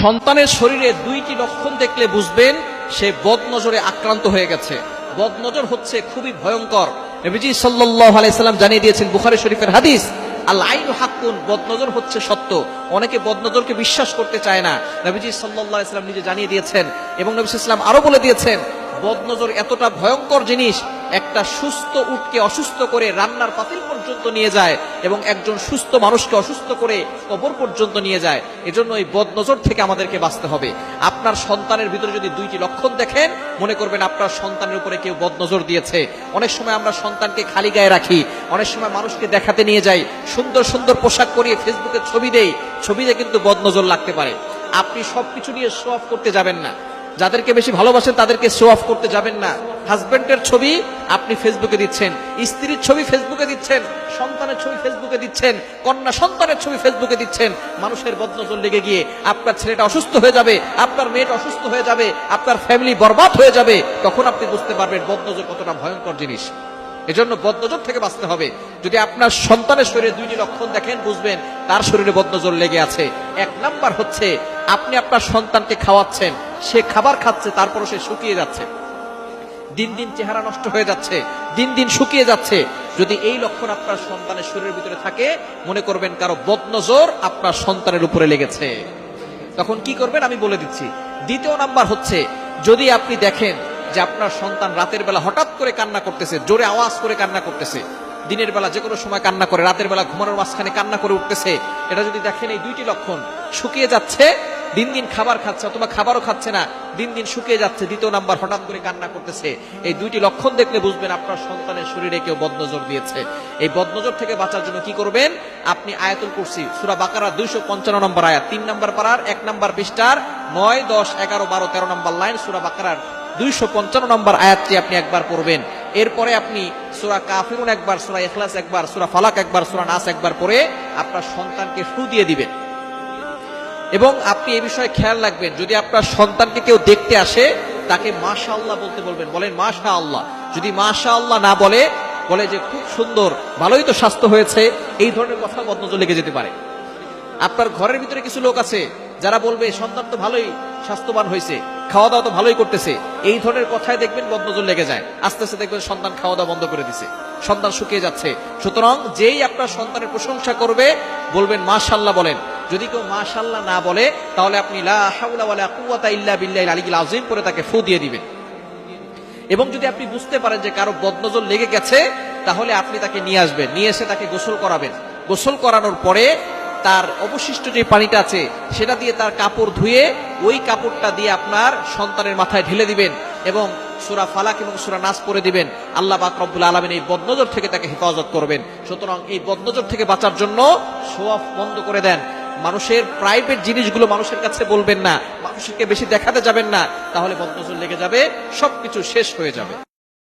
সন্তানের শরীরে দুইটি লক্ষণ দেখলে বুঝবেন সে বদনজরে আক্রান্ত হয়ে গেছে। বদনজর হচ্ছে খুবই ভয়ঙ্কর। নবীজি সাল্লাল্লাহু আলাইহি সাল্লাম জানিয়ে দিয়েছেন, বুখারী শরীফের হাদিস, আল আইনু হাক্কুন, বদনজর হচ্ছে সত্য। অনেকে বদনজরকে বিশ্বাস করতে চায় না। নবীজি সাল্লাল্লাহু আলাইহি সাল্লাম নিজে জানিয়ে দিয়েছেন এবং নবী সাল্লাল্লাহু আলাইহি সাল্লাম আরো বলে দিয়েছেন, বদনজর এতটা ভয়ঙ্কর জিনিস, একটা সুস্থ উটকে অসুস্থ করে রান্নার পাতিল পর্যন্ত নিয়ে যায় এবং একজন সুস্থ মানুষকে অসুস্থ করে কবর পর্যন্ত নিয়ে যায়। এজন্য এই বদনজর থেকে আমাদেরকে বাঁচতে হবে। আপনার সন্তানের ভিতরে যদি দুইটি লক্ষণ দেখেন, মনে করবেন আপনার সন্তানের উপরে কেউ বদনজর দিয়েছে। অনেক সময় আমরা সন্তানকে খালি গায়ে রাখি, অনেক সময় মানুষকে দেখাতে নিয়ে যাই, সুন্দর সুন্দর পোশাক পরিয়ে ফেসবুকে ছবি দেই, ছবিতে কিন্তু বদনজর লাগতে পারে। আপনি সবকিছু নিয়ে শো অফ করতে যাবেন না। যাদেরকে বেশি ভালোবাসেন তাদেরকে শো অফ করতে যাবেন না। হাজবেন্ডের ছবি আপনি ফেসবুকে দিচ্ছেন, স্ত্রীর ছবি ফেসবুকে দিচ্ছেন, সন্তানের ছবি ফেসবুকে দিচ্ছেন, কন্যা সন্তানের ছবি ফেসবুকে দিচ্ছেন। মানুষের বদনজর লেগে গিয়ে আপনার ছেলেটা অসুস্থ হয়ে যাবে, আপনার মেয়েটা অসুস্থ হয়ে যাবে, আপনার ফ্যামিলি বরবাদ হয়ে যাবে। তখন আপনি বুঝতে পারবেন বদনজর কতটা ভয়ঙ্কর জিনিস। এজন্য বদনজর থেকে বাঁচতে হবে। যদি আপনার সন্তানের শরীরে দুইটি লক্ষণ দেখেন, বুঝবেন তার শরীরে বদনজর লেগে আছে। এক নাম্বার হচ্ছে, আপনি আপনার সন্তানকে খাওয়াচ্ছেন, সে খাবার খাচ্ছে, তারপরও সে শুকিয়ে যাচ্ছে, দিন দিন চেহারা নষ্ট হয়ে যাচ্ছে, দিন দিন শুকিয়ে যাচ্ছে। যদি এই লক্ষণ আপনার সন্তানের শরীরের ভিতরে থাকে, মনে করবেন কারো বদনজর আপনার সন্তানের উপরে লেগেছে। তখন কি করবেন আমি বলে দিচ্ছি। দ্বিতীয় নাম্বার হচ্ছে, যদি আপনি দেখেন যে আপনার সন্তান রাতের বেলা হঠাৎ করে কান্না করতেছে, জোরে আওয়াজ করে কান্না করতেছে, দিনের বেলা যে কোনো সময় কান্না করে, রাতের বেলা ঘুমানোর মাঝখানে কান্না করে উঠতেছে, এটা যদি দেখেন এই দুইটি লক্ষণ, শুকিয়ে যাচ্ছে, দিন দিন খাবার খাচ্ছে অথবা খাবারও খাচ্ছে না, দিন দিন শুকিয়ে যাচ্ছে, দ্বিতীয় নাম্বার হঠাৎ করে কান্না করতেছে, এই দুইটি লক্ষণ দেখলে বুঝবেন আপনার সন্তানের শরীরে কেউ বদনজর দিয়েছে। এই বদনজর থেকে বাঁচার জন্য কি করবেন? আপনি আয়াতুল কুরসি সূরা বাকারা 255 নম্বর আয়াত, 3 নম্বর পারার 1 নম্বর পৃষ্ঠার 9, 10, 11, 12, 13 নম্বর লাইন, সূরা বাকারার 255 নম্বর আয়াতটি আপনি একবার পড়বেন। এরপরে আপনি সূরা কাফিরুন একবার, সূরা ইখলাস একবার, সূরা ফালাক একবার, সূরা নাস একবার পড়ে আপনার সন্তানকে ফু দিয়ে দিবেন। এবং আপনি এই বিষয়ে খেয়াল রাখবেন, যদি আপনার সন্তানকে কেউ দেখতে আসে, তাকে মাশাআল্লাহ বলতে বলবেন। বলেন মাশাআল্লাহ। যদি মাশাআল্লাহ না বলে, বলে যে খুব সুন্দর, ভালোই তো স্বাস্থ্য হয়েছে, এই ধরনের কথা বদনজর লেগে যেতে পারে। আপনার ঘরের ভিতরে কিছু লোক আছে যারা বলবে সন্তান তো ভালোই স্বাস্থ্যবান হয়েছে, খাওয়া দাওয়া তো ভালোই করতেছে, এই ধরনের কথায় দেখবেন বদনজর লেগে যায়। আস্তে আস্তে দেখবেন সন্তান খাওয়া দাওয়া বন্ধ করে দিছে, সন্তান শুকিয়ে যাচ্ছে। সুতরাং যেই আপনার সন্তানের প্রশংসা করবে, বলবেন মাশাআল্লাহ বলেন। যদি কেউ মাশাআল্লাহ না বলে, তাহলে আপনি লা হাওলা ওয়ালা কুওয়াতা ইল্লা বিল্লাহিল আলিয়্যিল আযীম করে তাকে ফু দিয়ে দিবেন। এবং যদি আপনি বুঝতে পারেন যে কারো বদনজর লেগে গেছে, তাহলে আপনি তাকে নিয়ে আসবেন, নিয়ে এসে তাকে গোসল করাবেন। গোসল করানোর পরে তার অবশিষ্ট যে পানিটা আছে সেটা দিয়ে তার কাপড় ধুয়ে ওই কাপড়টা দিয়ে আপনার সন্তানের মাথায় ঢেলে দিবেন এবং সূরা ফালাক এবং সূরা নাস পড়ে দিবেন। আল্লাহ পাক রব্বুল আলামিন এই বদনজর থেকে তাকে হেফাজত করবেন। সুতরাং এই বদনজর থেকে বাঁচার জন্য শো অফ বন্ধ করে দেন। মানুষের প্রাইভেট জিনিসগুলো মানুষের কাছে বলবেন না, মানুষকে বেশি দেখাতে যাবেন না, তাহলে বদনজর লেগে যাবে, সবকিছু শেষ হয়ে যাবে।